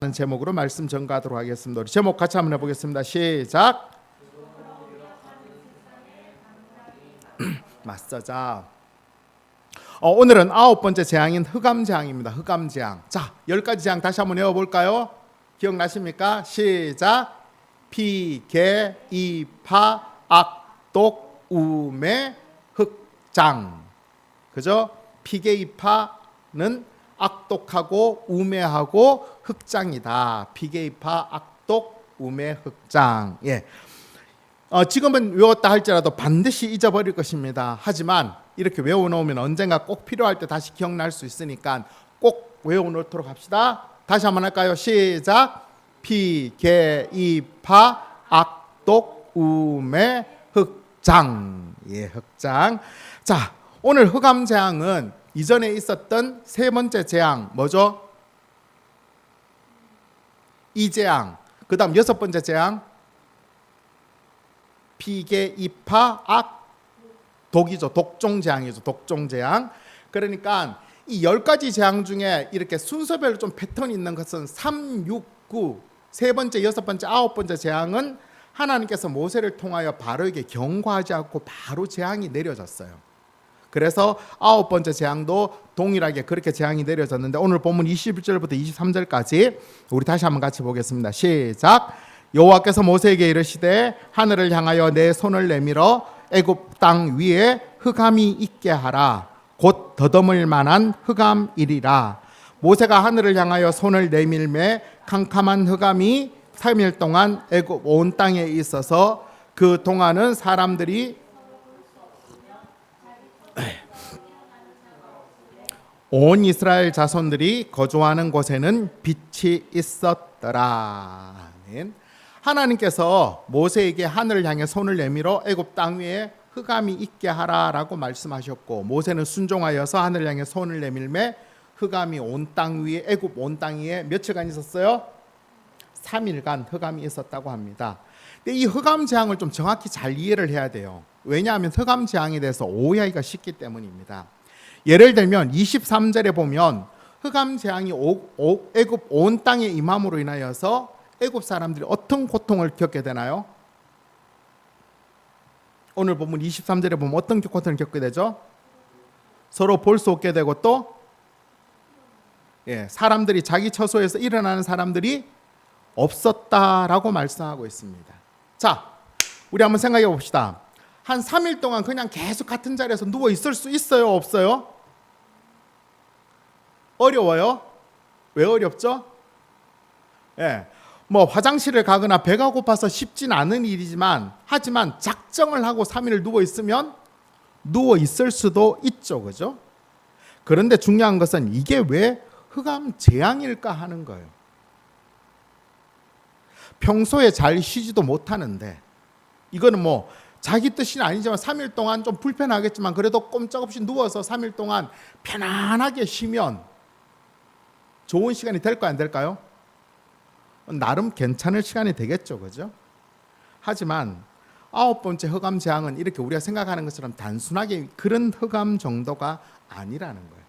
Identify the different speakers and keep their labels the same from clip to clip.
Speaker 1: 제목으로 말씀 전가하도록 하겠습니다. 우리 제목 같이 한번 해보겠습니다. 시작. 맞서자. 오늘은 9번째 재앙인 흑암재앙입니다. 흑암재앙. 자, 10가지 재앙 다시 한번 외워볼까요? 기억나십니까? 시작. 피, 개, 이파, 악독, 우매, 흑장. 그죠? 피개, 이파는 악독하고 우매하고 흑장이다. 피개이파, 악독, 우매, 흑장. 예. 지금은 외웠다 할지라도 반드시 잊어버릴 것입니다. 하지만 이렇게 외워놓으면 언젠가 꼭 필요할 때 다시 기억날 수 있으니까 꼭 외워놓도록 합시다. 다시 한번 할까요? 시작. 피개이파, 악독, 우매, 흑장. 예, 흑장. 자, 오늘 흑암재앙은 이전에 있었던 세 번째 재앙 뭐죠? 이재앙. 그 다음 6번째 재앙 피개, 이파, 악, 독이죠. 독종재앙이죠. 독종재앙. 그러니까 이 10가지 재앙 중에 이렇게 순서별로 좀 패턴이 있는 것은 3, 6, 9 세 번째, 6번째, 9번째 재앙은 하나님께서 모세를 통하여 바로에게 경고하지 않고 바로 재앙이 내려졌어요. 그래서 9번째 재앙도 동일하게 그렇게 재앙이 내려졌는데 오늘 본문 21절부터 23절까지 우리 다시 한번 같이 보겠습니다. 시작. 여호와께서 모세에게 이르시되 하늘을 향하여 내 손을 내밀어 애굽 땅 위에 흑암이 있게 하라. 곧 더듬을 만한 흑암이리라. 모세가 하늘을 향하여 손을 내밀매 캄캄한 흑암이 3일 동안 애굽 온 땅에 있어서 그 동안은 사람들이 온 이스라엘 자손들이 거주하는 곳에는 빛이 있었더라. 하나님께서 모세에게 하늘을 향해 손을 내밀어 애굽 땅 위에 흑암이 있게 하라라고 말씀하셨고 모세는 순종하여서 하늘을 향해 손을 내밀매 흑암이 온 땅 위에 애굽 온 땅 위에 며칠간 있었어요? 3일간 흑암이 있었다고 합니다. 근데 이 흑암 재앙을 좀 정확히 잘 이해를 해야 돼요. 왜냐하면 흑암 재앙에 대해서 오해하기가 쉽기 때문입니다. 예를 들면 23절에 보면 흑암 재앙이 애굽 온 땅에 임함으로 인하여서 애굽 사람들이 어떤 고통을 겪게 되나요? 오늘 보면 23절에 보면 어떤 고통을 겪게 되죠? 서로 볼 수 없게 되고 또 사람들이 자기 처소에서 일어나는 사람들이 없었다라고 말씀하고 있습니다. 자, 우리 한번 생각해 봅시다. 한 3일 동안 그냥 계속 같은 자리에서 누워 있을 수 있어요? 없어요? 어려워요? 왜 어렵죠? 뭐 화장실을 가거나 배가 고파서 쉽진 않은 일이지만 하지만 작정을 하고 3일 누워 있으면 누워 있을 수도 있죠. 그죠? 그런데 중요한 것은 이게 왜 흑암 재앙일까 하는 거예요. 평소에 잘 쉬지도 못하는데 이거는 뭐 자기 뜻은 아니지만 3일 동안 좀 불편하겠지만 그래도 꼼짝없이 누워서 3일 동안 편안하게 쉬면 좋은 시간이 될까요? 안 될까요? 나름 괜찮을 시간이 되겠죠. 그죠? 하지만 9번째 흑암 재앙은 이렇게 우리가 생각하는 것처럼 단순하게 그런 흑암 정도가 아니라는 거예요.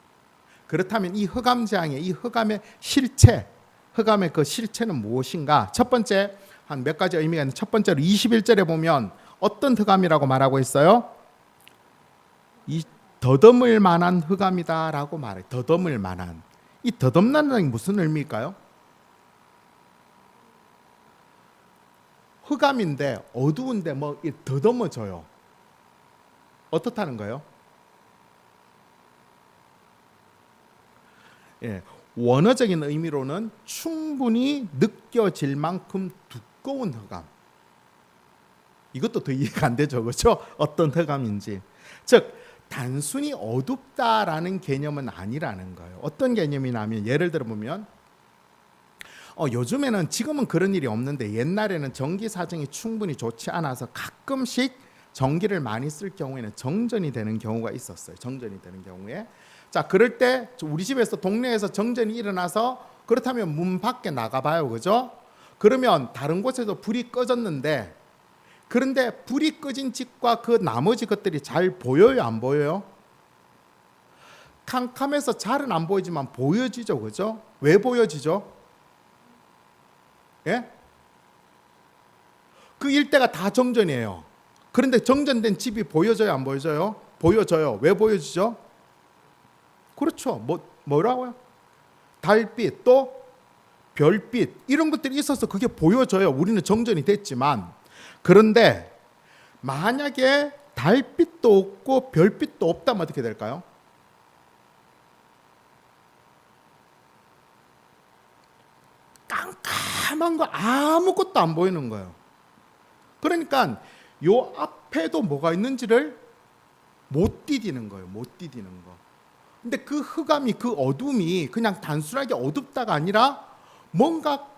Speaker 1: 그렇다면 이 흑암 재앙의 이 흑암의 실체, 흑암의 그 실체는 무엇인가? 첫 번째 한 몇 가지 의미가 있는데 첫 번째로 21절에 보면 어떤 흑암이라고 말하고 있어요? 이 더듬을 만한 흑암이다라고 말해요. 더듬을 만한. 이 더듬는다는 게 무슨 의미일까요? 흑암인데 어두운데 뭐 더듬어져요. 어떻다는 거예요? 원어적인 의미로는 충분히 느껴질 만큼 두꺼운 흑암. 이것도 더 이해가 안 되죠. 그렇죠? 어떤 흑암인지. 즉 단순히 어둡다라는 개념은 아니라는 거예요. 어떤 개념이냐면 예를 들어 보면 요즘에는 지금은 그런 일이 없는데 옛날에는 전기 사정이 충분히 좋지 않아서 가끔씩 전기를 많이 쓸 경우에는 정전이 되는 경우가 있었어요. 정전이 되는 경우에 자 그럴 때 우리 집에서 동네에서 정전이 일어나서 그렇다면 문 밖에 나가봐요. 그죠? 그러면 다른 곳에서 불이 꺼졌는데 그런데 불이 꺼진 집과 그 나머지 것들이 잘 보여요? 안 보여요? 캄캄해서 잘은 안 보이지만 보여지죠. 그죠? 왜 보여지죠? 예? 그 일대가 다 정전이에요. 그런데 정전된 집이 보여져요, 안 보여져요? 보여져요. 왜 보여지죠? 그렇죠. 뭐라고요? 달빛, 또 별빛, 이런 것들이 있어서 그게 보여져요. 우리는 정전이 됐지만. 그런데 만약에 달빛도 없고 별빛도 없다면 어떻게 될까요? 깜깜한 거, 아무것도 안 보이는 거예요. 그러니까 요 앞에도 뭐가 있는지를 못 디디는 거예요. 못 디디는 거. 근데 그 흑암이, 그 어둠이 그냥 단순하게 어둡다가 아니라 뭔가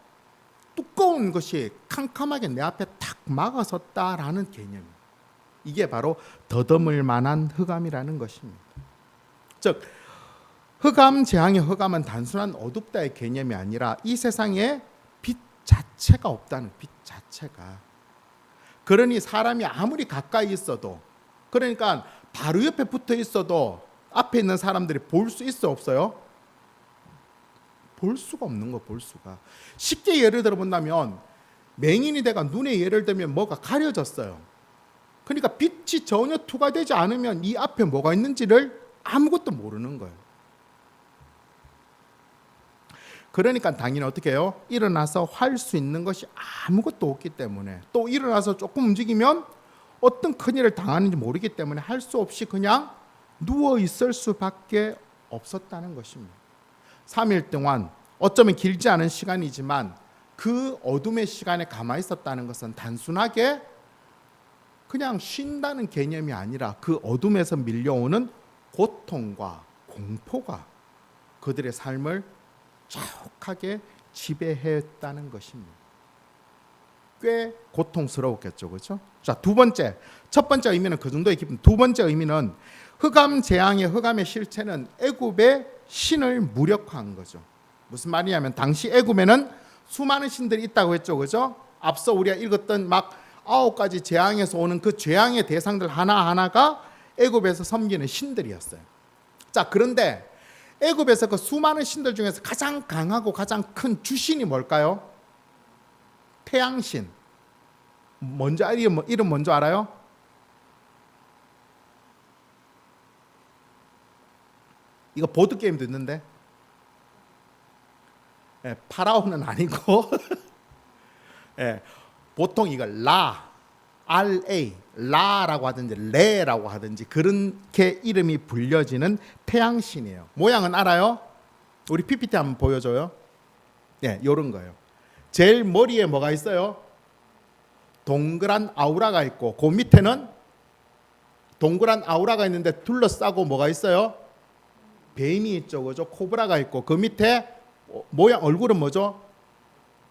Speaker 1: 두꺼운 것이 캄캄하게 내 앞에 탁 막아섰다라는 개념이에요. 이게 바로 더듬을 만한 흑암이라는 것입니다. 즉 흑암 재앙의 흑암은 단순한 어둡다의 개념이 아니라 이 세상에 빛 자체가 없다는, 빛 자체가. 그러니 사람이 아무리 가까이 있어도, 그러니까 바로 옆에 붙어 있어도 앞에 있는 사람들이 볼 수 있어, 없어요? 볼 수가 없는 거, 볼 수가. 쉽게 예를 들어 본다면 맹인이 내가 눈에 예를 들면 뭐가 가려졌어요. 그러니까 빛이 전혀 투과되지 않으면 이 앞에 뭐가 있는지를 아무것도 모르는 거예요. 그러니까 당연히 어떻게 해요? 일어나서 할 수 있는 것이 아무것도 없기 때문에, 또 일어나서 조금 움직이면 어떤 큰일을 당하는지 모르기 때문에 할 수 없이 그냥 누워 있을 수밖에 없었다는 것입니다. 3일 동안 어쩌면 길지 않은 시간이지만 그 어둠의 시간에 가만히 있었다는 것은 단순하게 그냥 쉰다는 개념이 아니라 그 어둠에서 밀려오는 고통과 공포가 그들의 삶을 자욱하게 지배했다는 것입니다. 꽤 고통스러웠겠죠, 그렇죠? 자, 두 번째, 첫 번째 의미는 그 정도의 기쁨. 두 번째 의미는 흑암 재앙의 흑암의 실체는 애굽의 신을 무력화한 거죠. 무슨 말이냐면 당시 애굽에는 수많은 신들이 있다고 했죠, 그렇죠? 앞서 우리가 읽었던 막 9가지 재앙에서 오는 그 재앙의 대상들 하나하나가 애굽에서 섬기는 신들이었어요. 자, 그런데 애굽에서 그 수많은 신들 중에서 가장 강하고 가장 큰 주신이 뭘까요? 태양신. 먼저 이름 먼저 알아요? 이거 보드 게임도 있는데. 예, 파라오는 아니고 예, 보통 이걸 RA, 라라고 하든지 레라고 하든지 그렇게 이름이 불려지는 태양신이에요. 모양은 알아요? 우리 PPT 한번 보여줘요. 예, 요런 거예요. 제일 머리에 뭐가 있어요? 동그란 아우라가 있고 그 밑에는 동그란 아우라가 있는데 둘러싸고 뭐가 있어요? 뱀이 있죠, 그죠? 코브라가 있고 그 밑에 모양 얼굴은 뭐죠?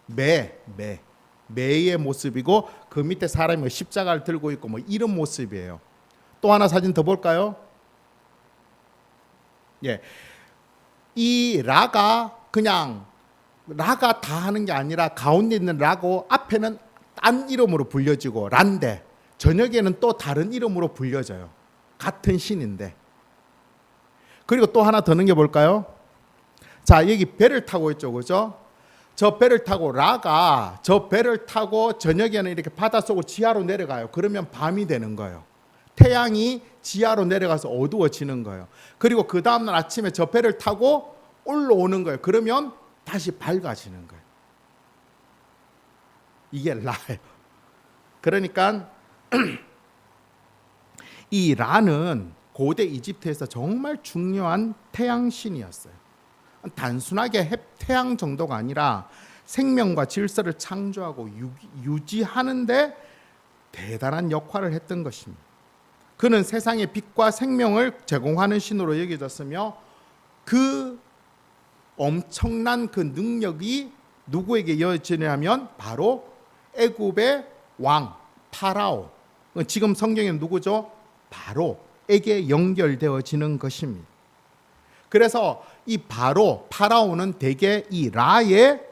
Speaker 1: 매의 모습이고 그 밑에 사람이 십자가를 들고 있고 뭐 이런 모습이에요. 또 하나 사진 더 볼까요? 예, 이 라가 그냥 라가 다 하는 게 아니라 가운데 있는 라고 앞에는 딴 이름으로 불려지고 란데 저녁에는 또 다른 이름으로 불려져요. 같은 신인데. 그리고 또 하나 더 넘겨볼까요? 자, 여기 배를 타고 있죠, 그죠? 저 배를 타고 라가 저 배를 타고 저녁에는 이렇게 바닷속으로 지하로 내려가요. 그러면 밤이 되는 거예요. 태양이 지하로 내려가서 어두워지는 거예요. 그리고 그 다음날 아침에 저 배를 타고 올라오는 거예요. 그러면 다시 밝아지는 거예요. 이게 라예요. 그러니까 이 라는 고대 이집트에서 정말 중요한 태양신이었어요. 단순하게 태양 정도가 아니라 생명과 질서를 창조하고 유지하는데 대단한 역할을 했던 것입니다. 그는 세상의 빛과 생명을 제공하는 신으로 여겨졌으며 그 엄청난 그 능력이 누구에게 이어지냐면 바로 애굽의 왕 파라오, 지금 성경에는 누구죠? 바로에게 연결되어지는 것입니다. 그래서 이 파라오는 대개 이 라의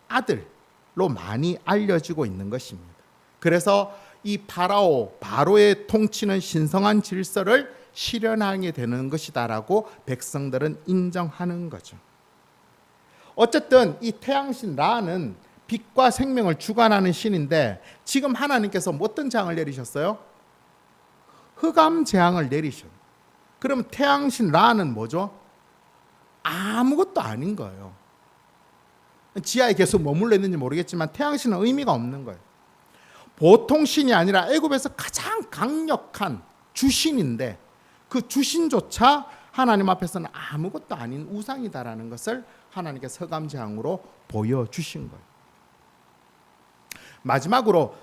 Speaker 1: 아들로 많이 알려지고 있는 것입니다. 그래서 이 바로의 통치는 신성한 질서를 실현하게 되는 것이다라고 백성들은 인정하는 거죠. 어쨌든 이 태양신 라는 빛과 생명을 주관하는 신인데 지금 하나님께서 어떤 재앙을 내리셨어요? 흑암 재앙을 내리셨어요. 그럼 태양신 라는 뭐죠? 아무것도 아닌 거예요. 지하에 계속 머물러 있는지 모르겠지만 태양신은 의미가 없는 거예요. 보통 신이 아니라 애굽에서 가장 강력한 주신인데 그 주신조차 하나님 앞에서는 아무것도 아닌 우상이다라는 것을 하나님께서 흑암 재앙으로 보여주신 거예요. 마지막으로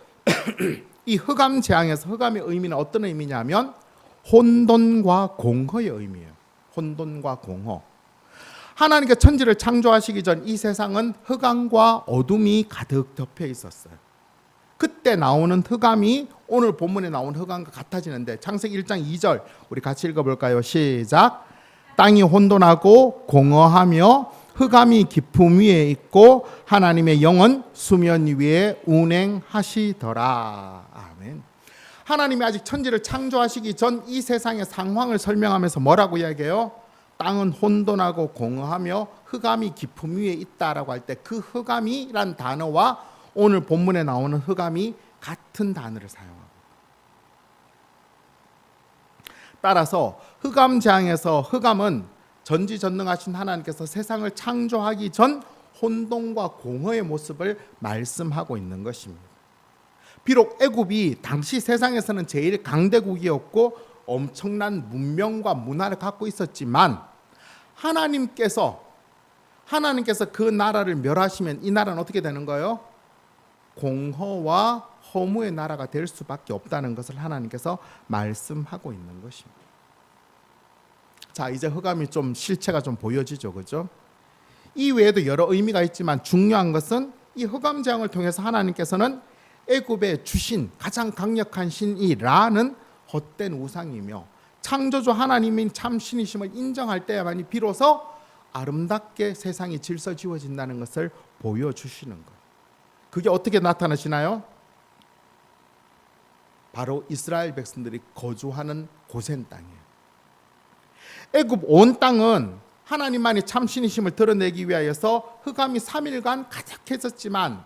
Speaker 1: 이 흑암 재앙에서 흑암의 의미는 어떤 의미냐면 혼돈과 공허의 의미예요. 혼돈과 공허. 하나님께 천지를 창조하시기 전 이 세상은 흑암과 어둠이 가득 덮여 있었어요. 그때 나오는 흑암이 오늘 본문에 나온 흑암과 같아지는데 창세기 1장 2절 우리 같이 읽어볼까요? 시작. 땅이 혼돈하고 공허하며 흑암이 깊음 위에 있고 하나님의 영은 수면 위에 운행하시더라. 아멘. 하나님이 아직 천지를 창조하시기 전 이 세상의 상황을 설명하면서 뭐라고 이야기해요? 땅은 혼돈하고 공허하며 흑암이 깊음 위에 있다라고 할 때 그 흑암이란 단어와 오늘 본문에 나오는 흑암이 같은 단어를 사용합니다. 따라서 흑암 재앙에서 흑암은 전지전능하신 하나님께서 세상을 창조하기 전 혼돈과 공허의 모습을 말씀하고 있는 것입니다. 비록 애굽이 당시 세상에서는 제일 강대국이었고 엄청난 문명과 문화를 갖고 있었지만 하나님께서 그 나라를 멸하시면 이 나라는 어떻게 되는 거예요? 공허와 허무의 나라가 될 수밖에 없다는 것을 하나님께서 말씀하고 있는 것입니다. 자, 이제 흑암이 좀 실체가 좀 보여지죠, 그죠? 이 외에도 여러 의미가 있지만 중요한 것은 이 흑암 재앙을 통해서 하나님께서는 애굽의 주신 가장 강력한 신이 라는 헛된 우상이며 창조주 하나님인 참 신이심을 인정할 때야만이 비로소 아름답게 세상이 질서 지워진다는 것을 보여주시는 거예요. 그게 어떻게 나타나시나요? 바로 이스라엘 백성들이 거주하는 고센 땅이에요. 애굽 온 땅은 하나님만이 참신이심을 드러내기 위하여서 흑암이 3일간 가득했었지만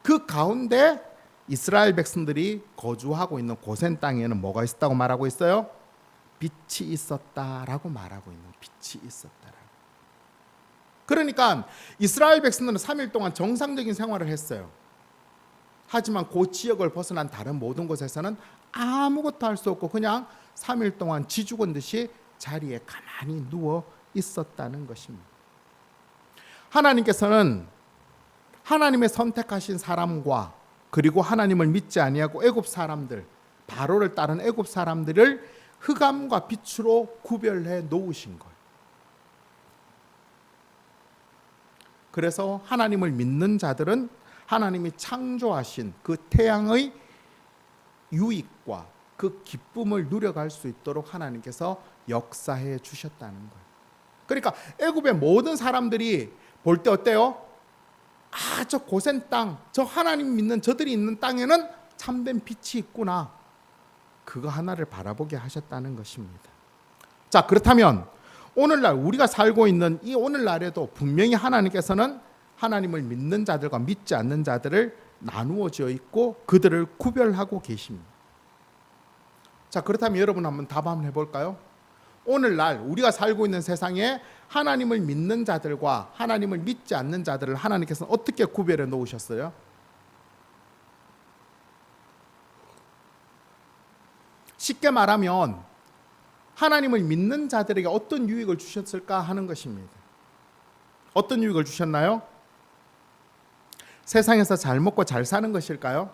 Speaker 1: 그 가운데 이스라엘 백성들이 거주하고 있는 고센 땅에는 뭐가 있었다고 말하고 있어요? 빛이 있었다라고 말하고 있는 빛이 있었다라고. 그러니까 이스라엘 백성들은 3일 동안 정상적인 생활을 했어요. 하지만 그 지역을 벗어난 다른 모든 곳에서는 아무것도 할 수 없고 그냥 3일 동안 쥐 죽은 듯이 자리에 가만히 누워 있었다는 것입니다. 하나님께서는 하나님의 선택하신 사람과 그리고 하나님을 믿지 아니하고 애굽 사람들, 바로를 따른 애굽 사람들을 흑암과 빛으로 구별해 놓으신 거예요. 그래서 하나님을 믿는 자들은 하나님이 창조하신 그 태양의 유익과 그 기쁨을 누려갈 수 있도록 하나님께서 역사해 주셨다는 거예요. 그러니까 애굽의 모든 사람들이 볼 때 어때요? 아, 저 고센 땅, 저 하나님 믿는 저들이 있는 땅에는 참된 빛이 있구나. 그거 하나를 바라보게 하셨다는 것입니다. 자, 그렇다면 오늘날 우리가 살고 있는 이 오늘날에도 분명히 하나님께서는 하나님을 믿는 자들과 믿지 않는 자들을 나누어 지어 있고 그들을 구별하고 계십니다. 자, 그렇다면 여러분 한번 답 한번 해볼까요? 오늘날 우리가 살고 있는 세상에 하나님을 믿는 자들과 하나님을 믿지 않는 자들을 하나님께서는 어떻게 구별해 놓으셨어요? 쉽게 말하면 하나님을 믿는 자들에게 어떤 유익을 주셨을까 하는 것입니다. 어떤 유익을 주셨나요? 세상에서 잘 먹고 잘 사는 것일까요?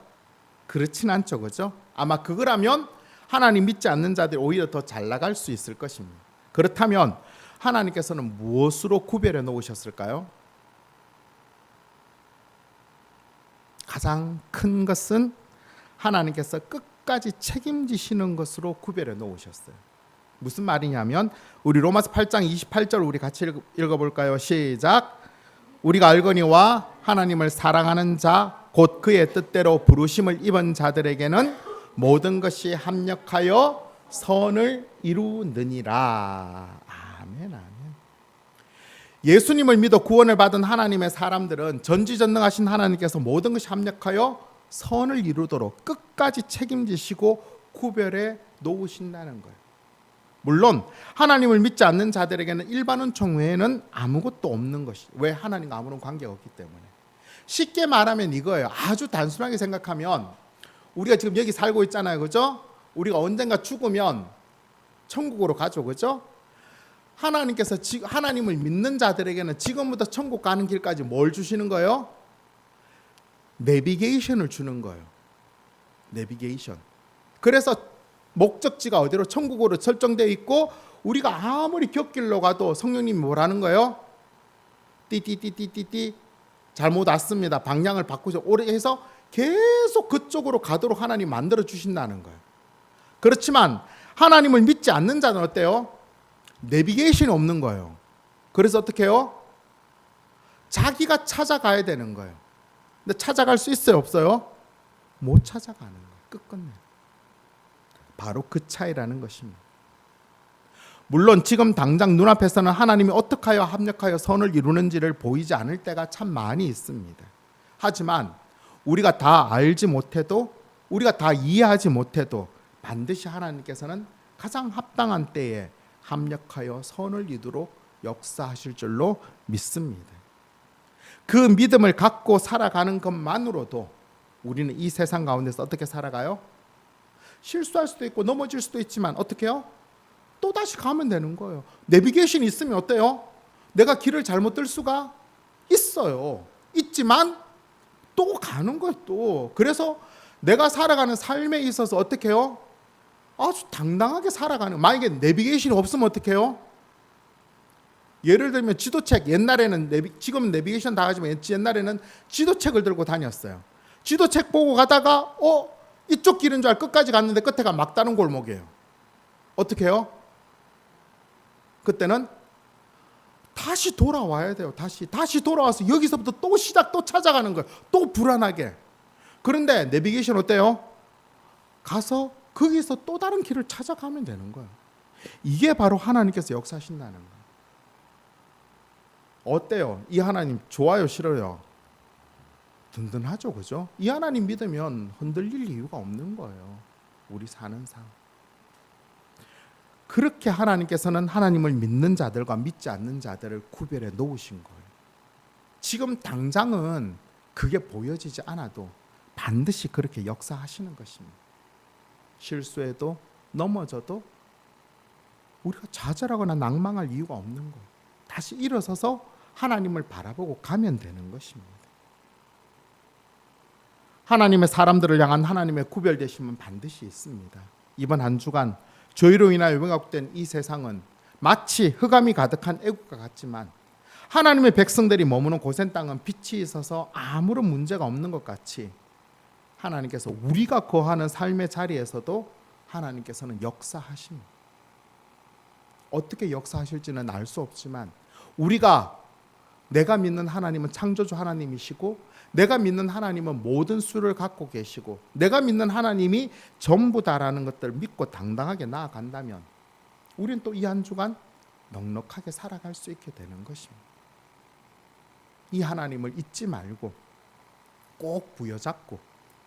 Speaker 1: 그렇진 않죠, 그죠? 아마 그거라면 하나님 믿지 않는 자들이 오히려 더 잘 나갈 수 있을 것입니다. 그렇다면 하나님께서는 무엇으로 구별해 놓으셨을까요? 가장 큰 것은 하나님께서 끝까지 책임지시는 것으로 구별해 놓으셨어요. 무슨 말이냐면 우리 로마서 8장 28절 우리 같이 읽어볼까요? 시작. 우리가 알거니와 하나님을 사랑하는 자 곧 그의 뜻대로 부르심을 입은 자들에게는 모든 것이 합력하여 선을 이루느니라. 아멘, 아멘. 예수님을 믿어 구원을 받은 하나님의 사람들은 전지전능하신 하나님께서 모든 것이 합력하여 선을 이루도록 끝까지 책임지시고 구별해 놓으신다는 거예요. 물론 하나님을 믿지 않는 자들에게는 일반 은총 외에는 아무것도 없는 것이, 왜? 하나님과 아무런 관계가 없기 때문에. 쉽게 말하면 이거예요. 아주 단순하게 생각하면 우리가 지금 여기 살고 있잖아요, 그죠? 우리가 언젠가 죽으면 천국으로 가죠, 그죠? 하나님께서 하나님을 믿는 자들에게는 지금부터 천국 가는 길까지 뭘 주시는 거예요? 내비게이션을 주는 거예요. 내비게이션. 그래서 목적지가 어디로? 천국으로 설정되어 있고, 우리가 아무리 곁길로 가도 성령님이 뭐라는 거예요? 띠띠띠띠띠띠 잘못 왔습니다. 방향을 바꾸죠. 오래 해서 계속 그쪽으로 가도록 하나님 만들어 주신다는 거예요. 그렇지만 하나님을 믿지 않는 자는 어때요? 내비게이션이 없는 거예요. 그래서 어떻게 해요? 자기가 찾아가야 되는 거예요. 근데 찾아갈 수 있어요, 없어요? 못 찾아가는 거예요. 끝끝내. 바로 그 차이라는 것입니다. 물론 지금 당장 눈앞에서는 하나님이 어떻게 하여 합력하여 선을 이루는지를 보이지 않을 때가 참 많이 있습니다. 하지만 우리가 다 알지 못해도, 우리가 다 이해하지 못해도 반드시 하나님께서는 가장 합당한 때에 합력하여 선을 이루도록 역사하실 줄로 믿습니다. 그 믿음을 갖고 살아가는 것만으로도 우리는 이 세상 가운데서 어떻게 살아가요? 실수할 수도 있고 넘어질 수도 있지만 어떻게 해요? 또 다시 가면 되는 거예요. 내비게이션이 있으면 어때요? 내가 길을 잘못 들 수가 있어요. 있지만 또 가는 거예요, 또. 그래서 내가 살아가는 삶에 있어서 어떻게 해요? 아주 당당하게 살아가는. 만약에 내비게이션이 없으면 어떻게 해요? 예를 들면 지도책, 옛날에는 지금은 내비게이션 다 하지만 옛날에는 지도책을 들고 다녔어요. 지도책 보고 가다가 이쪽 길인 줄 알고 끝까지 갔는데 끝에가 막다른 골목이에요. 어떻게 해요? 그때는 다시 돌아와야 돼요. 다시 돌아와서 여기서부터 또 찾아가는 거예요. 또 불안하게. 그런데 내비게이션 어때요? 가서 거기서 또 다른 길을 찾아가면 되는 거예요. 이게 바로 하나님께서 역사하신다는 거예요. 어때요? 이 하나님 좋아요, 싫어요? 든든하죠, 그죠? 이 하나님 믿으면 흔들릴 이유가 없는 거예요. 우리 사는 삶. 그렇게 하나님께서는 하나님을 믿는 자들과 믿지 않는 자들을 구별해 놓으신 거예요. 지금 당장은 그게 보여지지 않아도 반드시 그렇게 역사하시는 것입니다. 실수해도 넘어져도 우리가 좌절하거나 낭망할 이유가 없는 거예요. 다시 일어서서 하나님을 바라보고 가면 되는 것입니다. 하나님의 사람들을 향한 하나님의 구별되심은 반드시 있습니다. 이번 한 주간 죄로 인하여 왜곡된 이 세상은 마치 흑암이 가득한 애국과 같지만 하나님의 백성들이 머무는 고센 땅은 빛이 있어서 아무런 문제가 없는 것 같이 하나님께서 우리가 거하는 삶의 자리에서도 하나님께서는 역사하십니다. 어떻게 역사하실지는 알 수 없지만 내가 믿는 하나님은 창조주 하나님이시고 내가 믿는 하나님은 모든 수를 갖고 계시고 내가 믿는 하나님이 전부다라는 것들을 믿고 당당하게 나아간다면 우리는 또 이 한 주간 넉넉하게 살아갈 수 있게 되는 것입니다. 이 하나님을 잊지 말고 꼭 부여잡고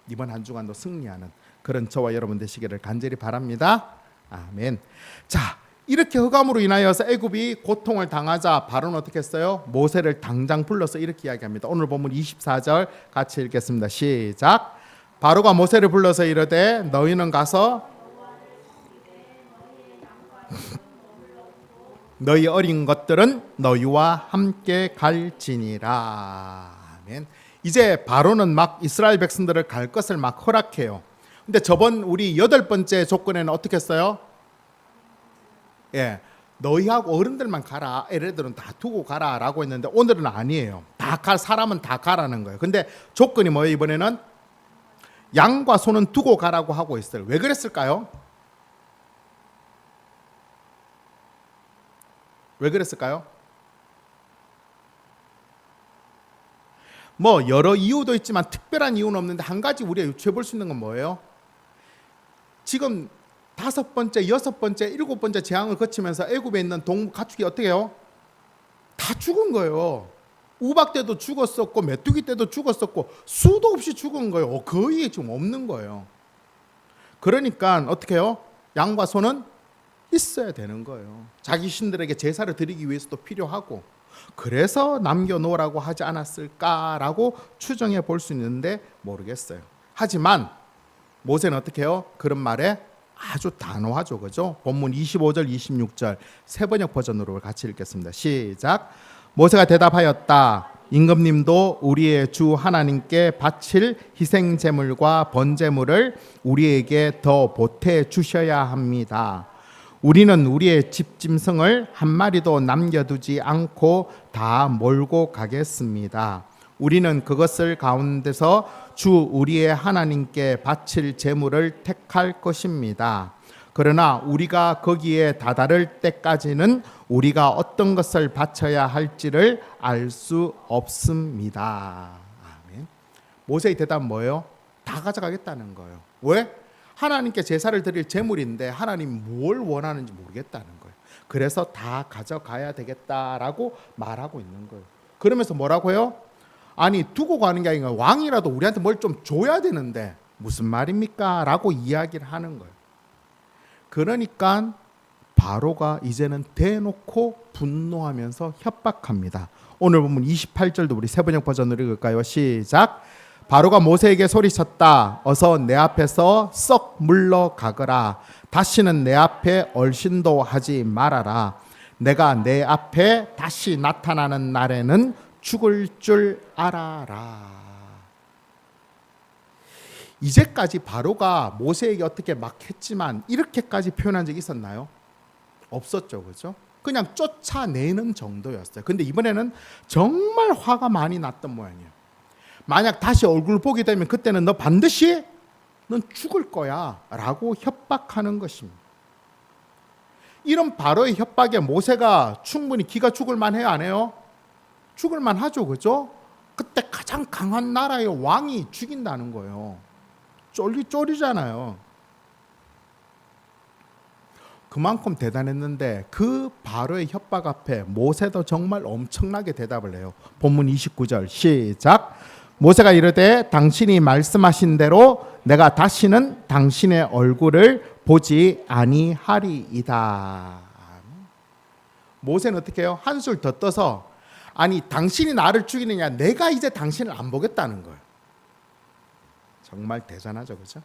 Speaker 1: 이번 한 주간도 승리하는 그런 저와 여러분 되시기를 간절히 바랍니다. 아멘. 자, 이렇게 흑암으로 인하여서 애굽이 고통을 당하자 바로는 어떻게 했어요? 모세를 당장 불러서 이렇게 이야기합니다. 오늘 본문 24절 같이 읽겠습니다. 시작. 바로가 모세를 불러서 이르되 너희는 가서 너희 어린 것들은 너희와 함께 갈지니라. 아멘. 이제 바로는 막 이스라엘 백성들을 갈 것을 막 허락해요. 근데 저번 우리 8번째 조건에는 어떻게 했어요? 너희하고 어른들만 가라. 애들은 다 두고 가라라고 했는데 오늘은 아니에요. 사람은 다 가라는 거예요. 근데 조건이 뭐예요? 이번에는 양과 소는 두고 가라고 하고 있어요. 왜 그랬을까요? 왜 그랬을까요? 뭐 여러 이유도 있지만 특별한 이유는 없는데 한 가지 우리가 유추해 볼 수 있는 건 뭐예요? 지금 5번째, 6번째, 7번째 재앙을 거치면서 애굽에 있는 가축이 어떻게 해요? 다 죽은 거예요. 우박 때도 죽었었고 메뚜기 때도 죽었었고 수도 없이 죽은 거예요. 거의 지금 없는 거예요. 그러니까 어떻게 해요? 양과 소는 있어야 되는 거예요. 자기 신들에게 제사를 드리기 위해서도 필요하고, 그래서 남겨놓으라고 하지 않았을까라고 추정해 볼 수 있는데 모르겠어요. 하지만 모세는 어떻게 해요? 그런 말에 아주 단호하죠. 그죠? 본문 25절 26절 세 번역 버전으로 같이 읽겠습니다. 시작. 모세가 대답하였다. 임금님도 우리의 주 하나님께 바칠 희생 제물과 번제물을 우리에게 더 보태 주셔야 합니다. 우리는 우리의 집짐승을 한 마리도 남겨두지 않고 다 몰고 가겠습니다. 우리는 그것을 가운데서 주 우리의 하나님께 바칠 제물을 택할 것입니다. 그러나 우리가 거기에 다다를 때까지는 우리가 어떤 것을 바쳐야 할지를 알 수 없습니다. 아멘. 모세의 대답은 뭐예요? 다 가져가겠다는 거예요. 왜? 하나님께 제사를 드릴 제물인데 하나님이 뭘 원하는지 모르겠다는 거예요. 그래서 다 가져가야 되겠다라고 말하고 있는 거예요. 그러면서 뭐라고요? 아니, 두고 가는 게 아니라 왕이라도 우리한테 뭘 좀 줘야 되는데 무슨 말입니까? 라고 이야기를 하는 거예요. 그러니까 바로가 이제는 대놓고 분노하면서 협박합니다. 오늘 보면 28절도 우리 세번역 버전으로 읽을까요? 시작. 바로가 모세에게 소리쳤다. 어서 내 앞에서 썩 물러가거라. 다시는 내 앞에 얼씬도 하지 말아라. 내가 내 앞에 다시 나타나는 날에는 죽을 줄 알아라. 이제까지 바로가 모세에게 어떻게 막 했지만 이렇게까지 표현한 적이 있었나요? 없었죠. 그렇죠? 그냥 쫓아내는 정도였어요. 근데 이번에는 정말 화가 많이 났던 모양이에요. 만약 다시 얼굴 보게 되면 그때는 너 반드시 넌 죽을 거야 라고 협박하는 것입니다. 이런 바로의 협박에 모세가 충분히 기가 죽을 만해요, 안 해요? 죽을 만하죠. 그죠? 그때 가장 강한 나라의 왕이 죽인다는 거예요. 쫄리잖아요. 그만큼 대단했는데 그 바로의 협박 앞에 모세도 정말 엄청나게 대답을 해요. 본문 29절 시작. 모세가 이르되 당신이 말씀하신 대로 내가 다시는 당신의 얼굴을 보지 아니하리이다. 모세는 어떻게 해요? 한술 더 떠서 아니 당신이 나를 죽이느냐, 내가 이제 당신을 안 보겠다는 거예요. 정말 대단하죠. 그렇죠?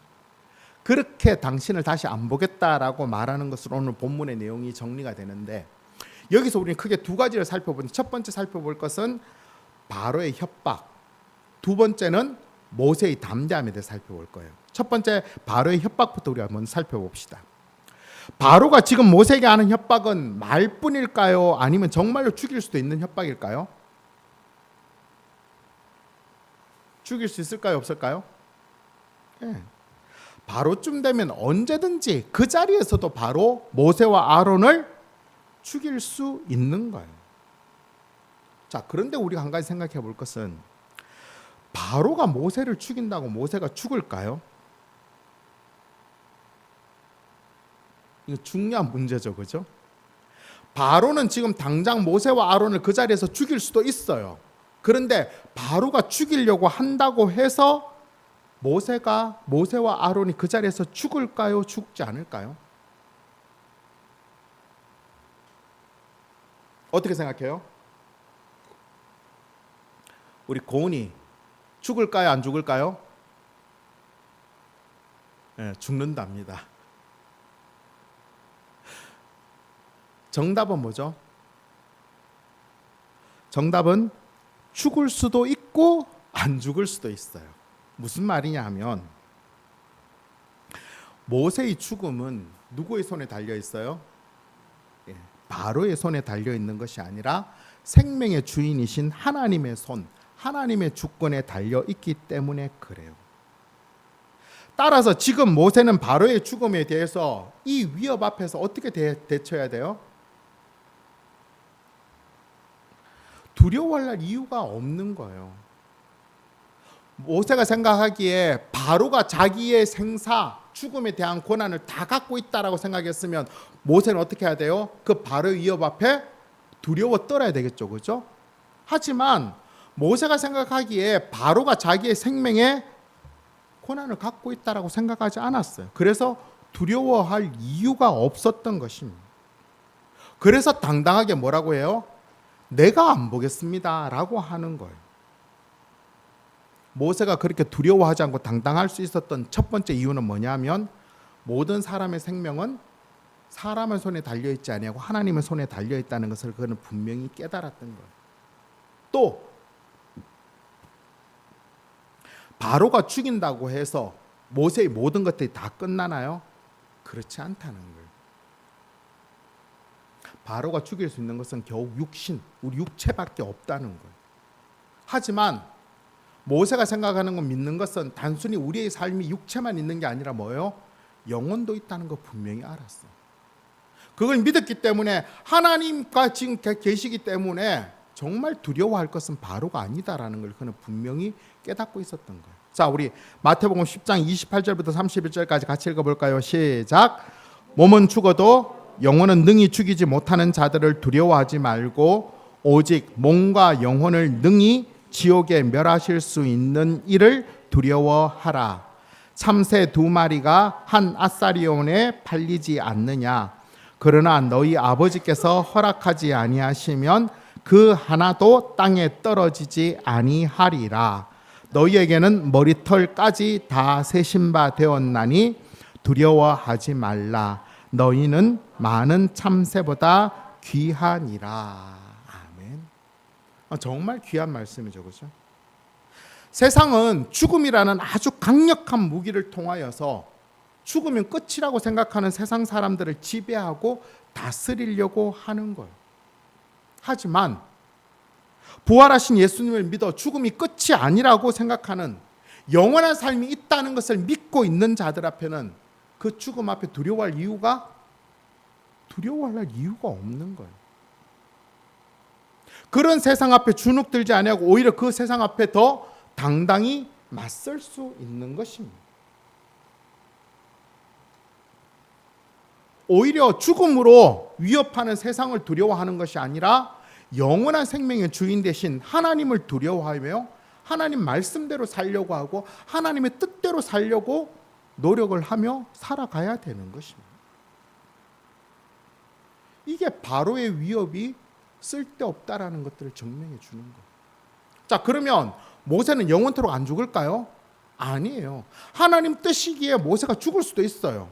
Speaker 1: 그렇게 당신을 다시 안 보겠다라고 말하는 것으로 오늘 본문의 내용이 정리가 되는데, 여기서 우리는 크게 두 가지를 살펴보는데, 첫 번째 살펴볼 것은 바로의 협박, 두 번째는 모세의 담대함에 대해 살펴볼 거예요. 첫 번째 바로의 협박부터 우리가 먼저 살펴봅시다. 바로가 지금 모세에게 하는 협박은 말뿐일까요? 아니면 정말로 죽일 수도 있는 협박일까요? 죽일 수 있을까요? 없을까요? 네. 바로쯤 되면 언제든지 그 자리에서도 바로 모세와 아론을 죽일 수 있는 거예요. 자, 그런데 우리가 한 가지 생각해 볼 것은, 바로가 모세를 죽인다고 모세가 죽을까요? 이거 중요한 문제죠. 그죠? 바로는 지금 당장 모세와 아론을 그 자리에서 죽일 수도 있어요. 그런데 바로가 죽이려고 한다고 해서 모세와 아론이 그 자리에서 죽을까요? 죽지 않을까요? 어떻게 생각해요? 우리 고은이 죽을까요? 안 죽을까요? 네, 죽는답니다. 정답은 뭐죠? 정답은 죽을 수도 있고 안 죽을 수도 있어요. 무슨 말이냐 하면, 모세의 죽음은 누구의 손에 달려 있어요? 바로의 손에 달려 있는 것이 아니라 생명의 주인이신 하나님의 손, 하나님의 주권에 달려 있기 때문에 그래요. 따라서 지금 모세는 바로의 죽음에 대해서 이 위협 앞에서 어떻게 대처해야 돼요? 두려워할 이유가 없는 거예요. 모세가 생각하기에 바로가 자기의 생사, 죽음에 대한 권한을 다 갖고 있다라고 생각했으면 모세는 어떻게 해야 돼요? 그 바로의 위협 앞에 두려워 떨어야 되겠죠, 그죠? 하지만 모세가 생각하기에 바로가 자기의 생명에 고난을 갖고 있다라고 생각하지 않았어요. 그래서 두려워할 이유가 없었던 것입니다. 그래서 당당하게 뭐라고 해요? 내가 안 보겠습니다 라고 하는 거예요. 모세가 그렇게 두려워하지 않고 당당할 수 있었던 첫 번째 이유는 뭐냐면 모든 사람의 생명은 사람의 손에 달려있지 아니하고 하나님의 손에 달려있다는 것을 그는 분명히 깨달았던 거예요. 또 바로가 죽인다고 해서 모세의 모든 것들이 다 끝나나요? 그렇지 않다는 거예요. 바로가 죽일 수 있는 것은 겨우 육신, 우리 육체밖에 없다는 거예요. 하지만 모세가 생각하는 건 믿는 것은 단순히 우리의 삶이 육체만 있는 게 아니라 뭐예요? 영혼도 있다는 거 분명히 알았어요. 그걸 믿었기 때문에 하나님과 지금 계시기 때문에 정말 두려워할 것은 바로가 아니다라는 걸 그는 분명히 깨닫고 있었던 거예요. 자, 우리 마태복음 10장 28절부터 31절까지 같이 읽어볼까요? 시작. 몸은 죽어도 영혼은 능히 죽이지 못하는 자들을 두려워하지 말고 오직 몸과 영혼을 능히 지옥에 멸하실 수 있는 이를 두려워하라. 참새 2마리가 한 아사리온에 팔리지 않느냐. 그러나 너희 아버지께서 허락하지 아니하시면 그 하나도 땅에 떨어지지 아니하리라. 너희에게는 머리털까지 다 세신 바 되었나니 두려워하지 말라. 너희는 많은 참새보다 귀하니라. 아멘. 정말 귀한 말씀이죠, 그렇죠? 세상은 죽음이라는 아주 강력한 무기를 통하여서 죽으면 끝이라고 생각하는 세상 사람들을 지배하고 다스리려고 하는 거예요. 하지만 부활하신 예수님을 믿어 죽음이 끝이 아니라고 생각하는 영원한 삶이 있다는 것을 믿고 있는 자들 앞에는 그 죽음 앞에 두려워할 이유가 없는 거예요. 그런 세상 앞에 주눅들지 아니하고 오히려 그 세상 앞에 더 당당히 맞설 수 있는 것입니다. 오히려 죽음으로 위협하는 세상을 두려워하는 것이 아니라 영원한 생명의 주인 되신 하나님을 두려워하며 하나님 말씀대로 살려고 하고 하나님의 뜻대로 살려고 노력을 하며 살아가야 되는 것입니다. 이게 바로의 위협이 쓸데없다라는 것들을 증명해 주는 거예요. 자, 그러면 모세는 영원토록 안 죽을까요? 아니에요. 하나님 뜻이기에 모세가 죽을 수도 있어요.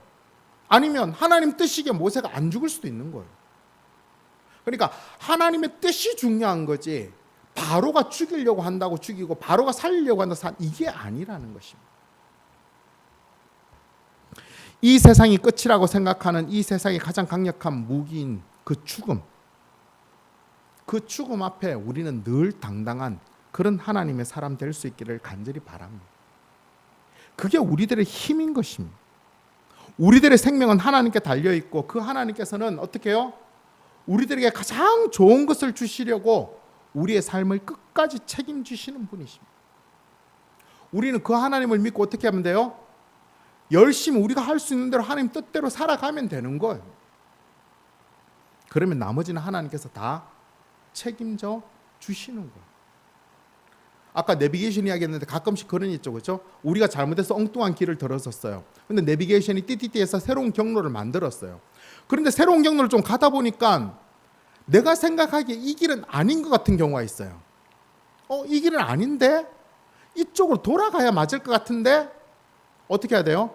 Speaker 1: 아니면 하나님 뜻이기에 모세가 안 죽을 수도 있는 거예요. 그러니까 하나님의 뜻이 중요한 거지 바로가 죽이려고 한다고 죽이고 바로가 살리려고 한다고 이게 아니라는 것입니다. 이 세상이 끝이라고 생각하는 이 세상의 가장 강력한 무기인 그 죽음 앞에 우리는 늘 당당한 그런 하나님의 사람 될 수 있기를 간절히 바랍니다. 그게 우리들의 힘인 것입니다. 우리들의 생명은 하나님께 달려있고 그 하나님께서는 어떻게 해요? 우리들에게 가장 좋은 것을 주시려고 우리의 삶을 끝까지 책임지시는 분이십니다. 우리는 그 하나님을 믿고 어떻게 하면 돼요? 열심히 우리가 할 수 있는 대로 하나님 뜻대로 살아가면 되는 거예요. 그러면 나머지는 하나님께서 다 책임져 주시는 거예요. 아까 내비게이션 이야기 했는데 가끔씩 그런 일 있죠, 그렇죠? 우리가 잘못해서 엉뚱한 길을 들었었어요. 근데 내비게이션이 띠띠띠해서 새로운 경로를 만들었어요. 그런데 새로운 경로를 좀 가다 보니까 내가 생각하기에 이 길은 아닌 것 같은 경우가 있어요. 이 길은 아닌데? 이쪽으로 돌아가야 맞을 것 같은데? 어떻게 해야 돼요?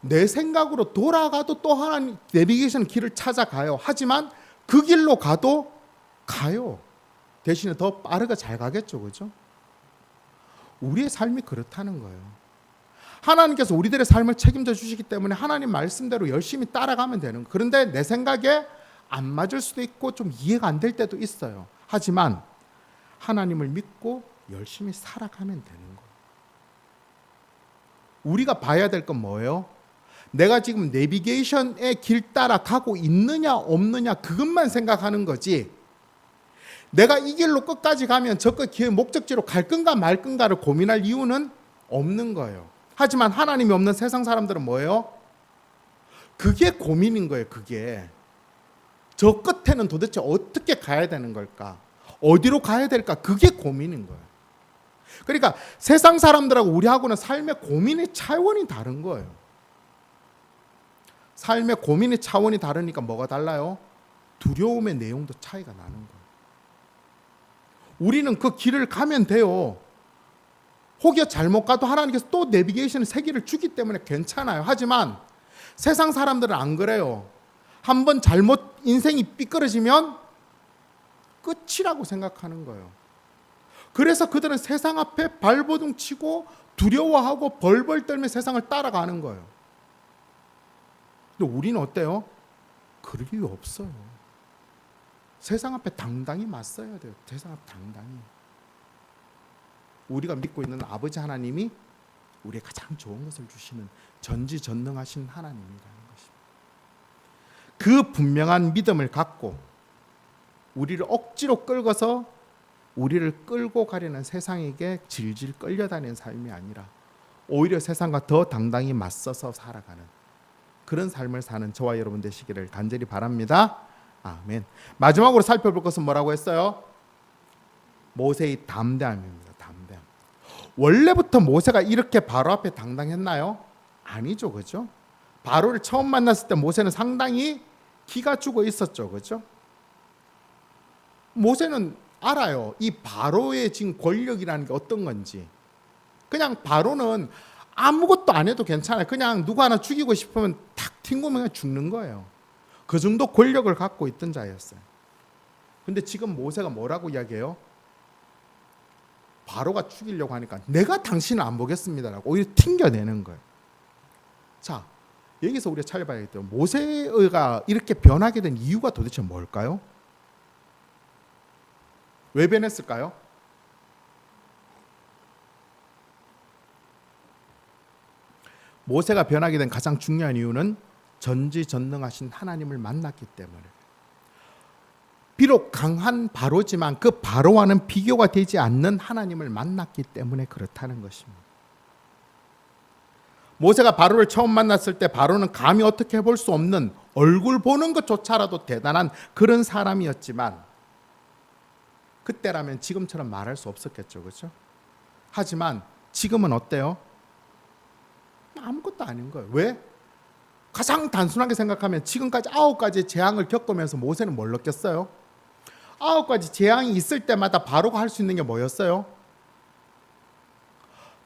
Speaker 1: 내 생각으로 돌아가도 또 하나님 내비게이션 길을 찾아가요. 하지만 그 길로 가도 가요. 대신에 더 빠르게 잘 가겠죠, 그렇죠? 우리의 삶이 그렇다는 거예요. 하나님께서 우리들의 삶을 책임져 주시기 때문에 하나님 말씀대로 열심히 따라가면 되는 거예요. 그런데 내 생각에 안 맞을 수도 있고 좀 이해가 안 될 때도 있어요. 하지만 하나님을 믿고 열심히 살아가면 되는 거예요. 우리가 봐야 될 건 뭐예요? 내가 지금 내비게이션의 길 따라 가고 있느냐 없느냐 그것만 생각하는 거지, 내가 이 길로 끝까지 가면 저 길 목적지로 갈 건가 말 건가를 고민할 이유는 없는 거예요. 하지만 하나님이 없는 세상 사람들은 뭐예요? 그게 고민인 거예요. 그게 저 끝에는 도대체 어떻게 가야 되는 걸까? 어디로 가야 될까? 그게 고민인 거예요. 그러니까 세상 사람들하고 우리하고는 삶의 고민의 차원이 다른 거예요. 삶의 고민의 차원이 다르니까 뭐가 달라요? 두려움의 내용도 차이가 나는 거예요. 우리는 그 길을 가면 돼요. 혹여 잘못 가도 하나님께서 또 내비게이션의 세계를 주기 때문에 괜찮아요. 하지만 세상 사람들은 안 그래요. 한번 잘못 인생이 삐뚤어지면 끝이라고 생각하는 거예요. 그래서 그들은 세상 앞에 발버둥 치고 두려워하고 벌벌 떨며 세상을 따라가는 거예요. 근데 우리는 어때요? 그럴 이유 없어요. 세상 앞에 당당히 맞서야 돼요. 세상 앞에 당당히. 우리가 믿고 있는 아버지 하나님이 우리의 가장 좋은 것을 주시는 전지전능하신 하나님이라는 것입니다. 그 분명한 믿음을 갖고 우리를 억지로 끌고서 우리를 끌고 가려는 세상에게 질질 끌려다니는 삶이 아니라 오히려 세상과 더 당당히 맞서서 살아가는 그런 삶을 사는 저와 여러분 되시기를 간절히 바랍니다. 아멘. 마지막으로 살펴볼 것은 뭐라고 했어요? 모세의 담대함입니다. 담대함. 원래부터 모세가 이렇게 바로 앞에 당당했나요? 아니죠, 그죠? 바로를 처음 만났을 때 모세는 상당히 기가 죽어 있었죠, 그죠? 모세는 알아요. 이 바로의 지금 권력이라는 게 어떤 건지. 그냥 바로는 아무것도 안 해도 괜찮아요. 그냥 누구 하나 죽이고 싶으면 탁 튕기면 그냥 죽는 거예요. 그 정도 권력을 갖고 있던 자였어요. 근데 지금 모세가 뭐라고 이야기해요? 바로가 죽이려고 하니까 내가 당신을 안 보겠습니다라고 오히려 튕겨내는 거예요. 자, 여기서 우리가 찾아봐야겠죠. 모세가 이렇게 변하게 된 이유가 도대체 뭘까요? 왜 변했을까요? 모세가 변하게 된 가장 중요한 이유는 전지전능하신 하나님을 만났기 때문에. 비록 강한 바로지만 그 바로와는 비교가 되지 않는 하나님을 만났기 때문에 그렇다는 것입니다. 모세가 바로를 처음 만났을 때 바로는 감히 어떻게 해볼 수 없는 얼굴 보는 것조차라도 대단한 그런 사람이었지만 그때라면 지금처럼 말할 수 없었겠죠, 그렇죠? 하지만 지금은 어때요? 아무것도 아닌 거예요. 왜? 가장 단순하게 생각하면 지금까지 9가지 재앙을 겪으면서 모세는 뭘 느꼈어요? 9가지 재앙이 있을 때마다 바로가 할 수 있는 게 뭐였어요?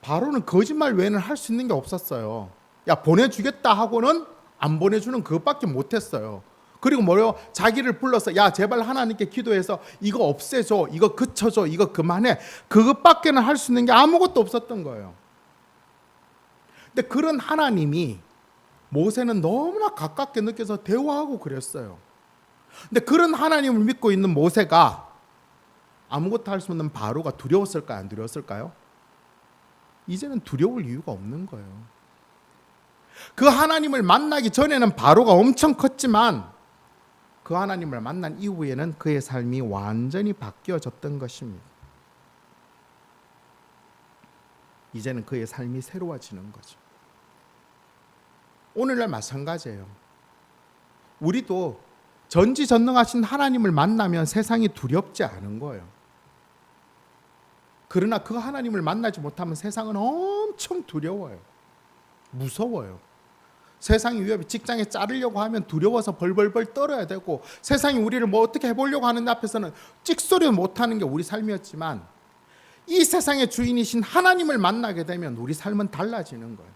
Speaker 1: 바로는 거짓말 외에는 할 수 있는 게 없었어요. 야, 보내주겠다 하고는 안 보내주는 그것밖에 못했어요. 그리고 뭐요? 자기를 불러서 야, 제발 하나님께 기도해서 이거 없애줘, 이거 그쳐줘, 이거 그만해. 그것밖에는 할 수 있는 게 아무것도 없었던 거예요. 근데 그런 하나님이 모세는 너무나 가깝게 느껴서 대화하고 그랬어요. 근데 그런 하나님을 믿고 있는 모세가 아무것도 할 수 없는 바로가 두려웠을까요? 안 두려웠을까요? 이제는 두려울 이유가 없는 거예요. 그 하나님을 만나기 전에는 바로가 엄청 컸지만 그 하나님을 만난 이후에는 그의 삶이 완전히 바뀌어졌던 것입니다. 이제는 그의 삶이 새로워지는 거죠. 오늘날 마찬가지예요. 우리도 전지전능하신 하나님을 만나면 세상이 두렵지 않은 거예요. 그러나 그 하나님을 만나지 못하면 세상은 엄청 두려워요. 무서워요. 세상의 위협이 직장에 자르려고 하면 두려워서 벌벌벌 떨어야 되고 세상이 우리를 뭐 어떻게 해보려고 하는 앞에서는 찍소리 못하는 게 우리 삶이었지만 이 세상의 주인이신 하나님을 만나게 되면 우리 삶은 달라지는 거예요.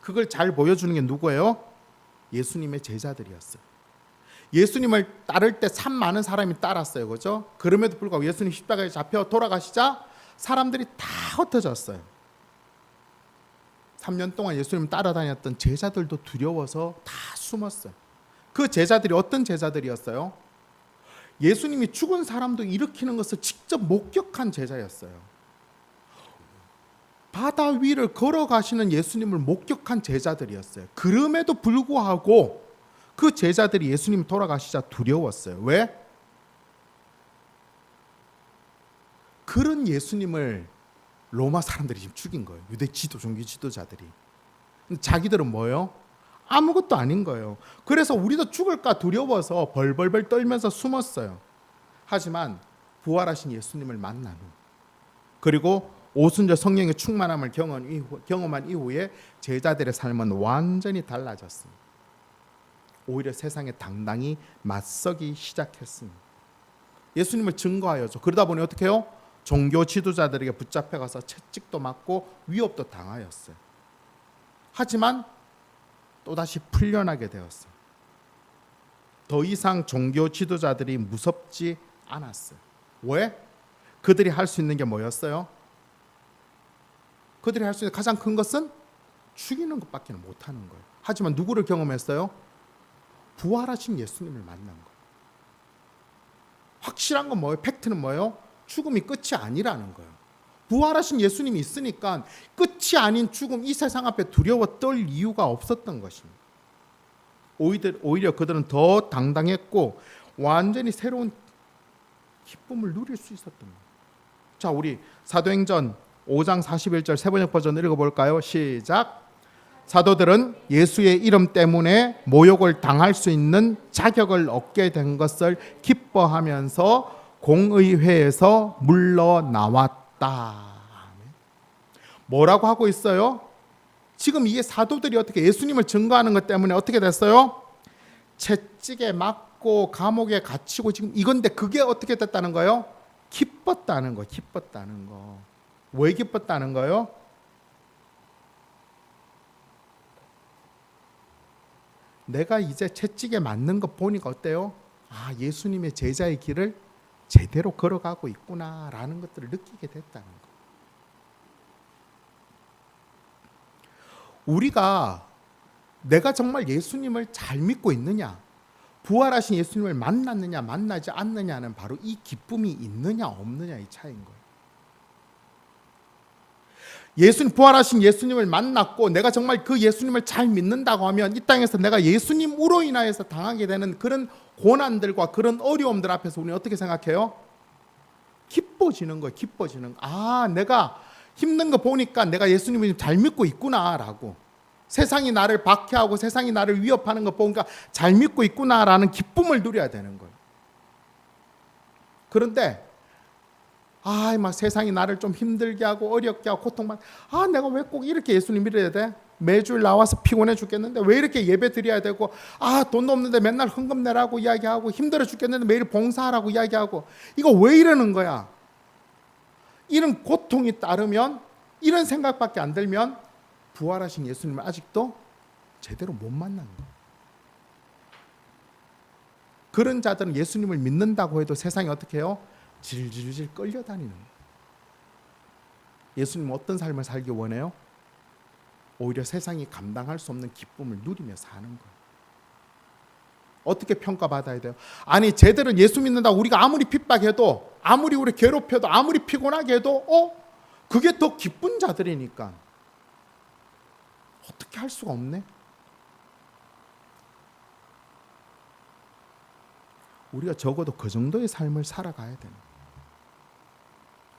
Speaker 1: 그걸 잘 보여주는 게 누구예요? 예수님의 제자들이었어요. 예수님을 따를 때 참 많은 사람이 따랐어요. 그죠? 그럼에도 불구하고 예수님 십자가에 잡혀 돌아가시자 사람들이 다 흩어졌어요. 3년 동안 예수님을 따라다녔던 제자들도 두려워서 다 숨었어요. 그 제자들이 어떤 제자들이었어요? 예수님이 죽은 사람도 일으키는 것을 직접 목격한 제자였어요. 바다 위를 걸어가시는 예수님을 목격한 제자들이었어요. 그럼에도 불구하고 그 제자들이 예수님 돌아가시자 두려웠어요. 왜? 그런 예수님을 로마 사람들이 지금 죽인 거예요. 유대 종교 지도자들이. 자기들은 뭐예요? 아무것도 아닌 거예요. 그래서 우리도 죽을까 두려워서 벌벌벌 떨면서 숨었어요. 하지만 부활하신 예수님을 만난 후, 그리고 오순절 성령의 충만함을 경험한 이후에 제자들의 삶은 완전히 달라졌습니다. 오히려 세상에 당당히 맞서기 시작했습니다. 예수님을 증거하여죠. 그러다 보니 어떻게 해요? 종교 지도자들에게 붙잡혀가서 채찍도 맞고 위협도 당하였어요. 하지만 또다시 풀려나게 되었어요. 더 이상 종교 지도자들이 무섭지 않았어요. 왜? 그들이 할 수 있는 게 뭐였어요? 그들이 할 수 있는 가장 큰 것은 죽이는 것밖에 못하는 거예요. 하지만 누구를 경험했어요? 부활하신 예수님을 만난 거예요. 확실한 건 뭐예요? 팩트는 뭐예요? 죽음이 끝이 아니라는 거예요. 부활하신 예수님이 있으니까 끝이 아닌 죽음, 이 세상 앞에 두려워 떨 이유가 없었던 것입니다. 오히려 그들은 더 당당했고 완전히 새로운 기쁨을 누릴 수 있었던 거예요. 자, 우리 사도행전 5장 41절 세번역 버전 읽어볼까요? 시작. 사도들은 예수의 이름 때문에 모욕을 당할 수 있는 자격을 얻게 된 것을 기뻐하면서 공의회에서 물러나왔다. 뭐라고 하고 있어요? 지금 이게 사도들이 어떻게 예수님을 증거하는 것 때문에 어떻게 됐어요? 채찍에 맞고 감옥에 갇히고 지금 이건데 그게 어떻게 됐다는 거예요? 기뻤다는 거, 기뻤다는 거. 왜 기뻤다는 거예요? 내가 이제 채찍에 맞는 거 보니까 어때요? 아, 예수님의 제자의 길을 제대로 걸어가고 있구나라는 것들을 느끼게 됐다는 거. 우리가 내가 정말 예수님을 잘 믿고 있느냐, 부활하신 예수님을 만났느냐 만나지 않느냐는 바로 이 기쁨이 있느냐 없느냐 이 차이인 거예요. 부활하신 예수님을 만났고 내가 정말 그 예수님을 잘 믿는다고 하면 이 땅에서 내가 예수님으로 인하여서 당하게 되는 그런 고난들과 그런 어려움들 앞에서 우리는 어떻게 생각해요? 기뻐지는 거예요. 기뻐지는 거. 아, 내가 힘든 거 보니까 내가 예수님을 잘 믿고 있구나라고. 세상이 나를 박해하고 세상이 나를 위협하는 거 보니까 잘 믿고 있구나라는 기쁨을 누려야 되는 거예요. 그런데 막 세상이 나를 좀 힘들게 하고 어렵게 하고 고통만, 내가 왜 꼭 이렇게 예수님 믿어야 돼? 매주일 나와서 피곤해 죽겠는데 왜 이렇게 예배 드려야 되고, 돈도 없는데 맨날 헌금 내라고 이야기하고, 힘들어 죽겠는데 매일 봉사하라고 이야기하고, 이거 왜 이러는 거야? 이런 고통이 따르면, 이런 생각밖에 안 들면 부활하신 예수님을 아직도 제대로 못 만나는 거예요. 그런 자들은 예수님을 믿는다고 해도 세상이 어떻게 해요? 질질질 끌려다니는 거예요. 예수님은 어떤 삶을 살기 원해요? 오히려 세상이 감당할 수 없는 기쁨을 누리며 사는 거예요. 어떻게 평가받아야 돼요? 아니, 쟤들은 예수 믿는다고 우리가 아무리 핍박해도, 아무리 우리 괴롭혀도, 아무리 피곤하게 해도 그게 더 기쁜 자들이니까 어떻게 할 수가 없네? 우리가 적어도 그 정도의 삶을 살아가야 되는 거예요.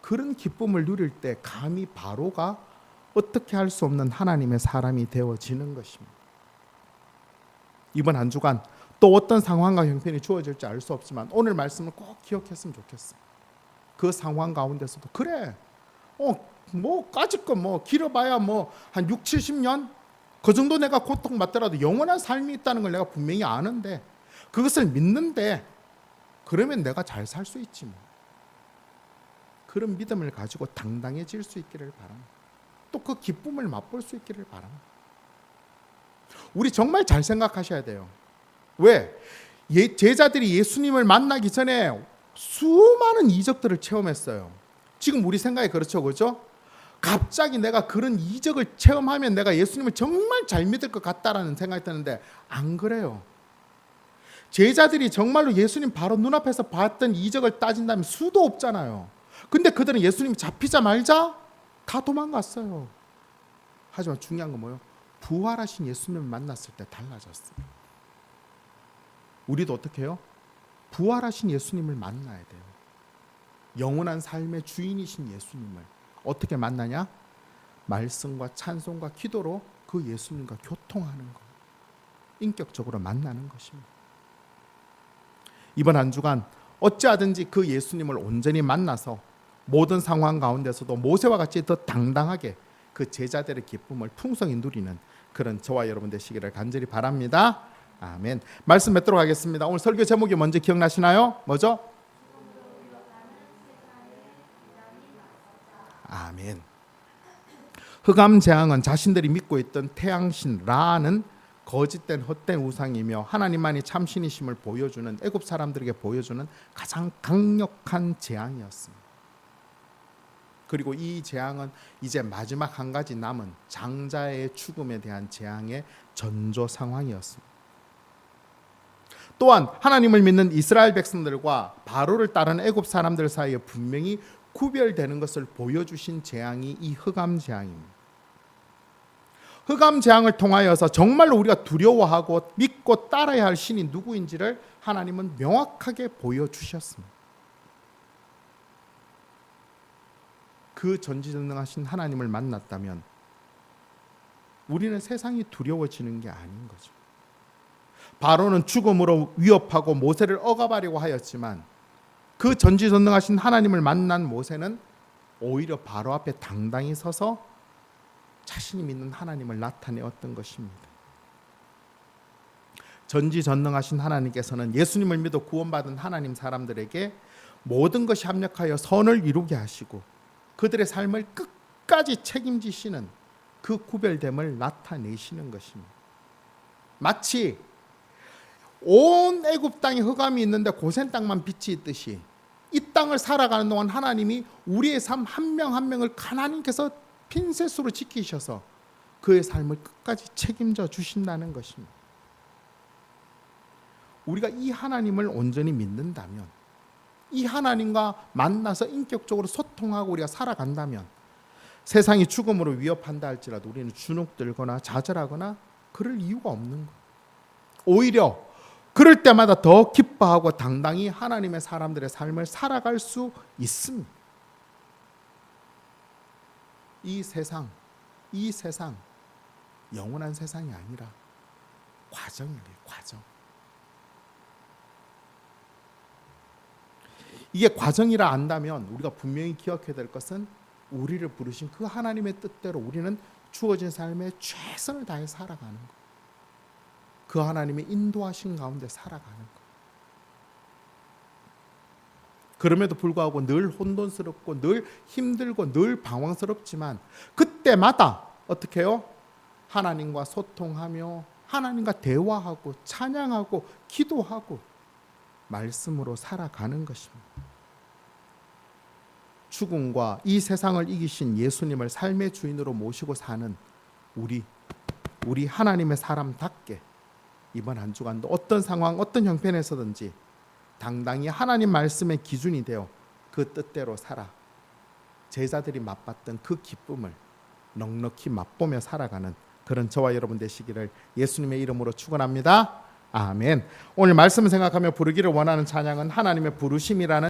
Speaker 1: 그런 기쁨을 누릴 때 감히 바로가 어떻게 할 수 없는 하나님의 사람이 되어지는 것입니다. 이번 한 주간 또 어떤 상황과 형편이 주어질지 알 수 없지만 오늘 말씀을 꼭 기억했으면 좋겠어요. 그 상황 가운데서도 그래, 까짓거 길어봐야 한 6, 70년? 그 정도 내가 고통받더라도 영원한 삶이 있다는 걸 내가 분명히 아는데, 그것을 믿는데, 그러면 내가 잘 살 수 있지 뭐. 그런 믿음을 가지고 당당해질 수 있기를 바랍니다. 또 그 기쁨을 맛볼 수 있기를 바랍니다. 우리 정말 잘 생각하셔야 돼요. 왜? 제자들이 예수님을 만나기 전에 수많은 이적들을 체험했어요. 지금 우리 생각에 그렇죠, 그렇죠? 갑자기 내가 그런 이적을 체험하면 내가 예수님을 정말 잘 믿을 것 같다라는 생각이 드는데 안 그래요. 제자들이 정말로 예수님 바로 눈앞에서 봤던 이적을 따진다면 수도 없잖아요. 근데 그들은 예수님이 잡히자 말자 다 도망갔어요. 하지만 중요한 건 뭐예요? 부활하신 예수님을 만났을 때 달라졌어요. 우리도 어떻게 해요? 부활하신 예수님을 만나야 돼요. 영원한 삶의 주인이신 예수님을 어떻게 만나냐? 말씀과 찬송과 기도로 그 예수님과 교통하는 거. 인격적으로 만나는 것입니다. 이번 한 주간 어찌하든지 그 예수님을 온전히 만나서 모든 상황 가운데서도 모세와 같이 더 당당하게 그 제자들의 기쁨을 풍성히 누리는 그런 저와 여러분 되시기를 간절히 바랍니다. 아멘. 말씀 맺도록 하겠습니다. 오늘 설교 제목이 뭔지 기억나시나요? 뭐죠? 아멘. 흑암 재앙은 자신들이 믿고 있던 태양신 라는 거짓된 헛된 우상이며 하나님만이 참신이심을 보여주는 애굽 사람들에게 보여주는 가장 강력한 재앙이었습니다. 그리고 이 재앙은 이제 마지막 한 가지 남은 장자의 죽음에 대한 재앙의 전조 상황이었습니다. 또한 하나님을 믿는 이스라엘 백성들과 바로를 따르는 애굽 사람들 사이에 분명히 구별되는 것을 보여주신 재앙이 이 흑암 재앙입니다. 흑암 재앙을 통하여서 정말로 우리가 두려워하고 믿고 따라야 할 신이 누구인지를 하나님은 명확하게 보여주셨습니다. 그 전지전능하신 하나님을 만났다면 우리는 세상이 두려워지는 게 아닌 거죠. 바로는 죽음으로 위협하고 모세를 억압하려고 하였지만 그 전지전능하신 하나님을 만난 모세는 오히려 바로 앞에 당당히 서서 자신이 믿는 하나님을 나타내었던 것입니다. 전지전능하신 하나님께서는 예수님을 믿어 구원받은 하나님 사람들에게 모든 것이 합력하여 선을 이루게 하시고 그들의 삶을 끝까지 책임지시는 그 구별됨을 나타내시는 것입니다. 마치 온 애굽 땅에 흑암이 있는데 고센 땅만 빛이 있듯이 이 땅을 살아가는 동안 하나님이 우리의 삶 한 명 한 명을 하나님께서 핀셋으로 지키셔서 그의 삶을 끝까지 책임져 주신다는 것입니다. 우리가 이 하나님을 온전히 믿는다면, 이 하나님과 만나서 인격적으로 소통하고 우리가 살아간다면 세상이 죽음으로 위협한다 할지라도 우리는 주눅들거나 좌절하거나 그럴 이유가 없는 거예요. 오히려 그럴 때마다 더 기뻐하고 당당히 하나님의 사람들의 삶을 살아갈 수 있습니다. 이 세상 영원한 세상이 아니라 과정이에요. 과정. 이게 과정이라 안다면 우리가 분명히 기억해야 될 것은 우리를 부르신 그 하나님의 뜻대로 우리는 주어진 삶에 최선을 다해 살아가는 것. 그 하나님의 인도하신 가운데 살아가는 것. 그럼에도 불구하고 늘 혼돈스럽고 늘 힘들고 늘 방황스럽지만 그때마다 어떻게 해요? 하나님과 소통하며 하나님과 대화하고 찬양하고 기도하고 말씀으로 살아가는 것입니다. 죽음과 이 세상을 이기신 예수님을 삶의 주인으로 모시고 사는 우리 하나님의 사람답게 이번 한 주간도 어떤 상황 어떤 형편에서든지 당당히 하나님 말씀의 기준이 되어 그 뜻대로 살아 제자들이 맛봤던 그 기쁨을 넉넉히 맛보며 살아가는 그런 저와 여러분 되시기를 예수님의 이름으로 축원합니다. 아멘. 오늘 말씀을 생각하며 부르기를 원하는 찬양은 하나님의 부르심이라는